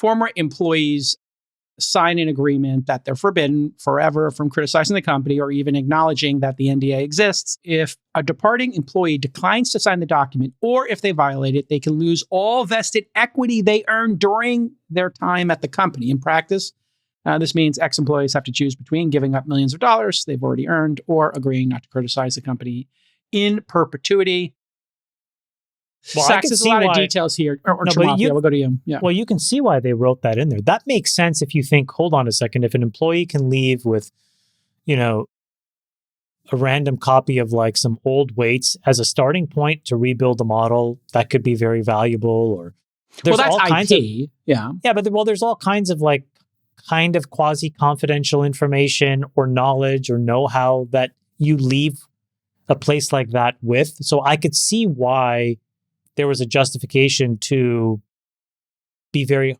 former employees sign an agreement that they're forbidden forever from criticizing the company or even acknowledging that the NDA exists. If a departing employee declines to sign the document, or if they violate it, they can lose all vested equity they earned during their time at the company. In practice, this means ex-employees have to choose between giving up millions of dollars they've already earned or agreeing not to criticize the company in perpetuity. Well, Sachs, there's a lot of details here. Or No, Chamath, we'll go to you. Yeah. Well, you can see why they wrote that in there. That makes sense if you think, hold on a second, if an employee can leave with, a random copy of like some old weights as a starting point to rebuild the model, that could be very valuable. Or there's that's all kinds IP. Yeah, but there's all kinds of like kind of quasi-confidential information or knowledge or know-how that you leave a place like that with. So I could see why there was a justification to be very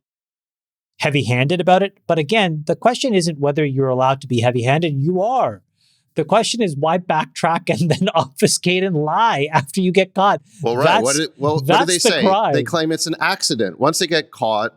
heavy-handed about it. But again, the question isn't whether you're allowed to be heavy-handed. You are. The question is why backtrack and then obfuscate and lie after you get caught? Well, right. What do they say? Crime. They claim it's an accident. Once they get caught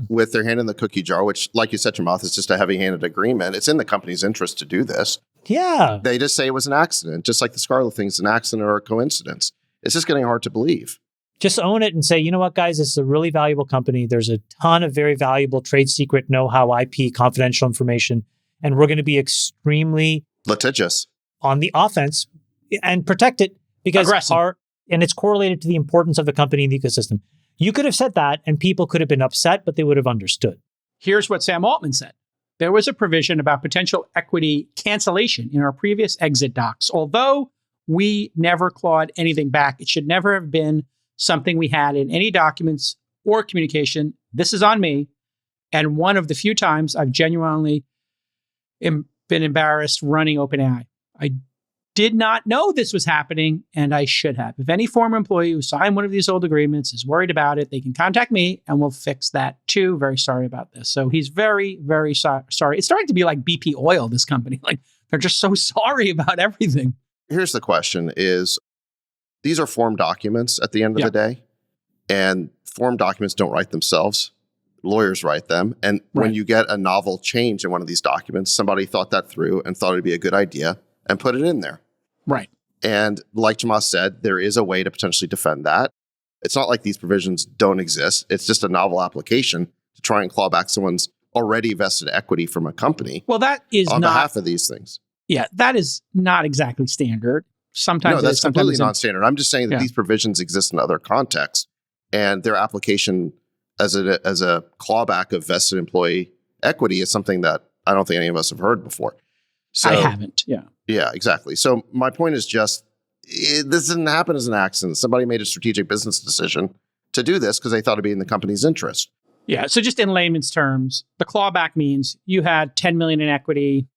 with their hand in the cookie jar, which, like you said, Chamath, is just a heavy-handed agreement. It's in the company's interest to do this. Yeah. They just say it was an accident, just like the Scarlet thing's an accident or a coincidence. It's just getting hard to believe. Just own it and say, you know what, guys, this is a really valuable company. There's a ton of very valuable trade secret, know-how, IP, confidential information, and we're going to be extremely litigious on the offense and protect it because and it's correlated to the importance of the company in the ecosystem. You could have said that and people could have been upset, but they would have understood. Here's what Sam Altman said. There was a provision about potential equity cancellation in our previous exit docs. Although we never clawed anything back, it should never have been something we had in any documents or communication. This is on me. And one of the few times I've genuinely been embarrassed running OpenAI. I did not know this was happening, and I should have. If any former employee who signed one of these old agreements is worried about it, they can contact me and we'll fix that too. Very sorry about this. So he's very, very sorry. It's starting to be like BP Oil, this company. Like they're just so sorry about everything. Here's the question is, these are form documents at the end of the day, and form documents don't write themselves. Lawyers write them. And when you get a novel change in one of these documents, somebody thought that through and thought it'd be a good idea and put it in there. Right. And like Chamath said, there is a way to potentially defend that. It's not like these provisions don't exist. It's just a novel application to try and claw back someone's already vested equity from a company. Well, that is on behalf of these things. Yeah, that is not exactly standard. Sometimes that's completely non-standard. I'm just saying that these provisions exist in other contexts, and their application as a clawback of vested employee equity is something that I don't think any of us have heard before. So, I haven't. Yeah, exactly. So my point is just, this didn't happen as an accident. Somebody made a strategic business decision to do this because they thought it'd be in the company's interest. Yeah. So just in layman's terms, the clawback means you had $10 million in equity.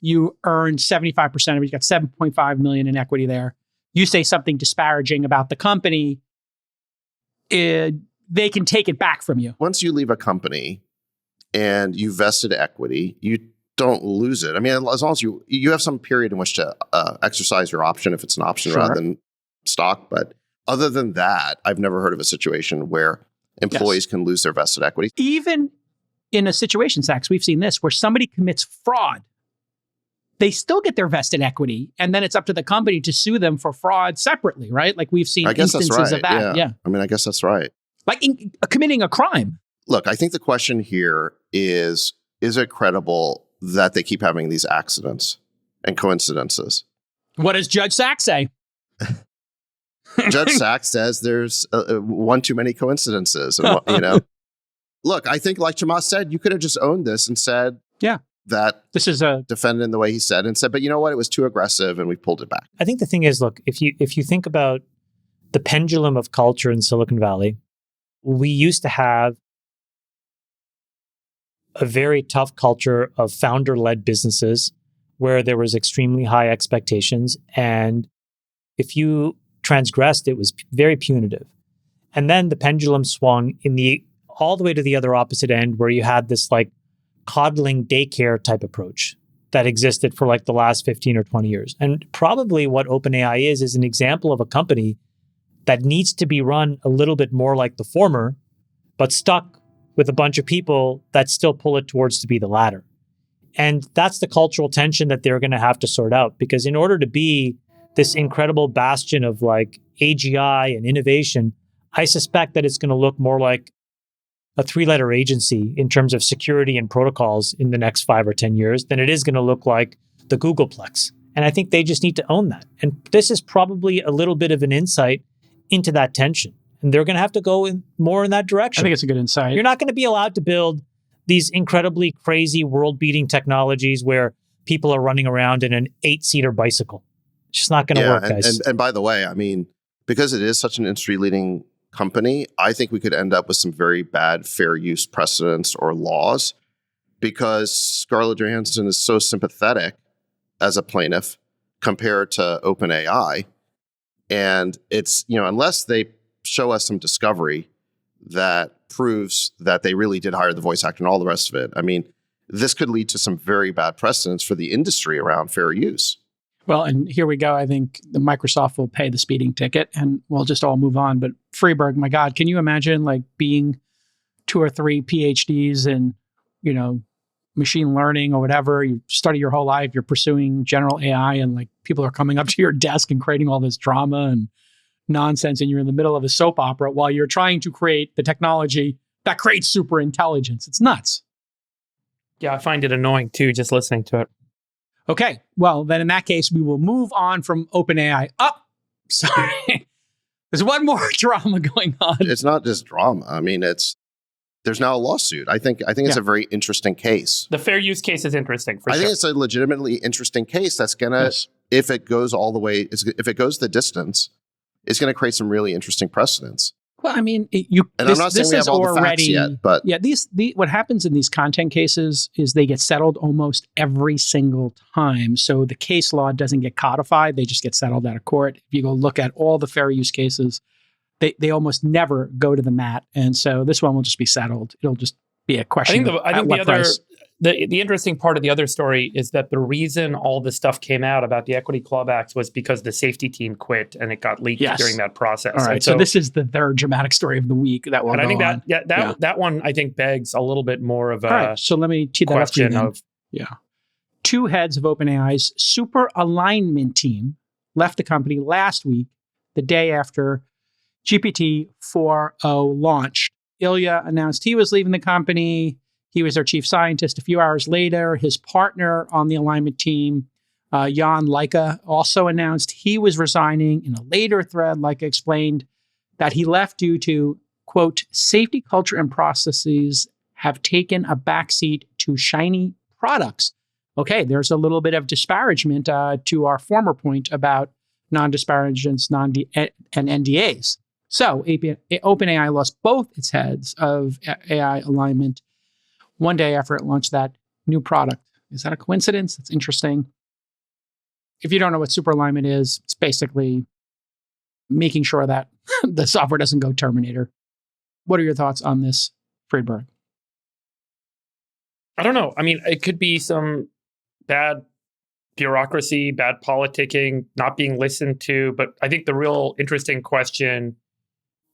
You earned 75% of it. You got $7.5 million in equity there. You say something disparaging about the company, they can take it back from you. Once you leave a company and you vested equity, you don't lose it. I mean, as long as you have some period in which to exercise your option, if it's an option rather than stock. But other than that, I've never heard of a situation where employees can lose their vested equity. Even in a situation, Sachs, we've seen this, where somebody commits fraud. They still get their vested equity, and then it's up to the company to sue them for fraud sepapply, right? Like we've seen instances of that. Yeah. I mean, I guess that's right. Like committing a crime. Look, I think the question here is it credible that they keep having these accidents and coincidences? What does Judge Sachs say? Judge Sachs says there's one too many coincidences. And, look, I think like Chamath said, you could have just owned this and said, that this is a defendant in the way he said and said, but you know what? It was too aggressive and we pulled it back. I think the thing is, look, if you think about the pendulum of culture in Silicon Valley, we used to have a very tough culture of founder-led businesses where there was extremely high expectations. And if you transgressed, it was very punitive. And then the pendulum swung all the way to the other opposite end where you had this like coddling daycare type approach that existed for like the last 15 or 20 years. And probably what OpenAI is an example of a company that needs to be run a little bit more like the former, but stuck with a bunch of people that still pull it towards to be the latter. And that's the cultural tension that they're going to have to sort out, because in order to be this incredible bastion of like AGI and innovation, I suspect that it's going to look more like a 3-letter agency in terms of security and protocols in the next 5 or 10 years than it is going to look like the Googleplex. And I think they just need to own that. And this is probably a little bit of an insight into that tension. And they're going to have to go more in that direction. I think it's a good insight. You're not going to be allowed to build these incredibly crazy world-beating technologies where people are running around in an 8-seater bicycle. It's just not going to work, guys. And by the way, I mean, because it is such an industry-leading company, I think we could end up with some very bad fair use precedents or laws, because Scarlett Johansson is so sympathetic as a plaintiff compared to OpenAI. And it's, unless they show us some discovery that proves that they really did hire the voice actor and all the rest of it, I mean, this could lead to some very bad precedents for the industry around fair use. Well, and here we go. I think the Microsoft will pay the speeding ticket and we'll just all move on. But Freeberg, my God, can you imagine like being 2 or 3 PhDs in, machine learning or whatever? You study your whole life, you're pursuing general AI, and like people are coming up to your desk and creating all this drama and nonsense, and you're in the middle of a soap opera while you're trying to create the technology that creates super intelligence. It's nuts. Yeah, I find it annoying too, just listening to it. Okay, well, then in that case, we will move on from OpenAI up. Sorry. There's one more drama going on. It's not just drama. I mean, there's now a lawsuit. I think it's a very interesting case. The fair use case is interesting, for sure. I think it's a legitimately interesting case that's going to, if it goes all the way, if it goes the distance, it's going to create some really interesting precedents. Well, I mean, I'm not saying we have all the facts yet, but yeah, what happens in these content cases is they get settled almost every single time. So the case law doesn't get codified; they just get settled out of court. If you go look at all the fair use cases, they almost never go to the mat, and so this one will just be settled. It'll just be a question. I think the interesting part of the other story is that the reason all this stuff came out about the equity clawbacks was because the safety team quit and it got leaked during that process. All right, so this is the third dramatic story of the week that will and go I think on. That one I think begs a little bit more of a all right, so let me tee that up for you then. Two heads of OpenAI's super alignment team left the company last week, the day after GPT-4o launched. Ilya announced he was leaving the company. He was their chief scientist. A few hours later, his partner on the alignment team, Jan Leica, also announced he was resigning. In a later thread, Leica explained that he left due to, quote, safety culture and processes have taken a backseat to shiny products. Okay, there's a little bit of disparagement to our former point about non-disparagements and NDAs. So OpenAI lost both its heads of AI alignment one day after it launched that new product. Is that a coincidence? It's interesting. If you don't know what super alignment is, it's basically making sure that the software doesn't go Terminator. What are your thoughts on this, Friedberg? I don't know. I mean, it could be some bad bureaucracy, bad politicking, not being listened to. But I think the real interesting question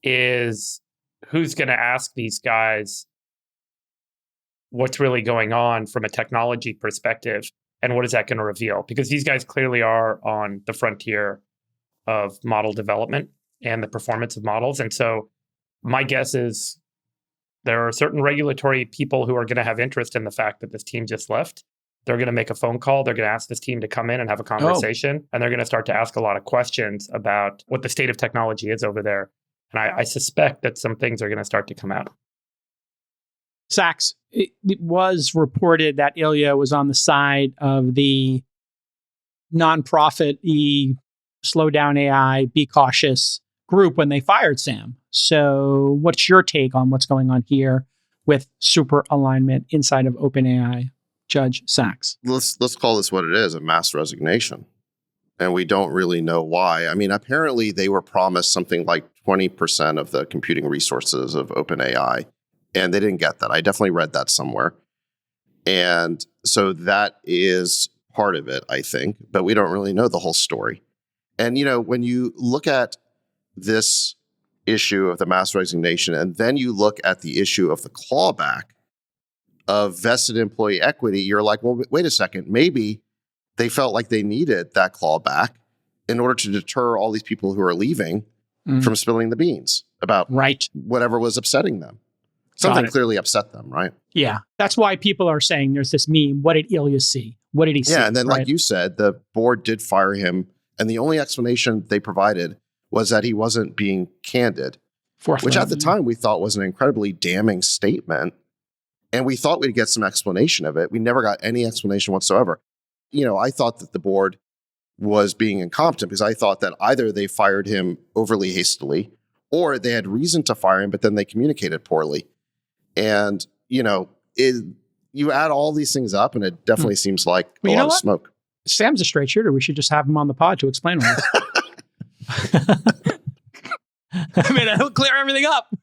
is who's going to ask these guys what's really going on from a technology perspective, and what is that going to reveal? Because these guys clearly are on the frontier of model development and the performance of models. And so my guess is there are certain regulatory people who are going to have interest in the fact that this team just left. They're going to make a phone call. They're going to ask this team to come in and have a conversation. And they're going to start to ask a lot of questions about what the state of technology is over there. And I suspect that some things are going to start to come out. Sachs, it was reported that Ilya was on the side of the nonprofit-y, slow down AI, be cautious group when they fired Sam. So what's your take on what's going on here with super alignment inside of OpenAI, Judge Sachs? Let's call this what it is, a mass resignation. And we don't really know why. I mean, apparently they were promised something like 20% of the computing resources of OpenAI. And they didn't get that. I definitely read that somewhere. And so that is part of it, I think. But we don't really know the whole story. And, when you look at this issue of the mass resignation, and then you look at the issue of the clawback of vested employee equity, you're like, well, wait a second, maybe they felt like they needed that clawback in order to deter all these people who are leaving from spilling the beans about whatever was upsetting them. Something clearly upset them, right? Yeah. That's why people are saying there's this meme. What did Ilya see? What did he see? Yeah. And then, like you said, the board did fire him. And the only explanation they provided was that he wasn't being candid, which at the time we thought was an incredibly damning statement. And we thought we'd get some explanation of it. We never got any explanation whatsoever. You know, I thought that the board was being incompetent because I thought that either they fired him overly hastily or they had reason to fire him, but then they communicated poorly. And, you know, you add all these things up and it definitely seems like a lot of smoke. Sam's a straight shooter. We should just have him on the pod to explain all this. I mean, he'll clear everything up.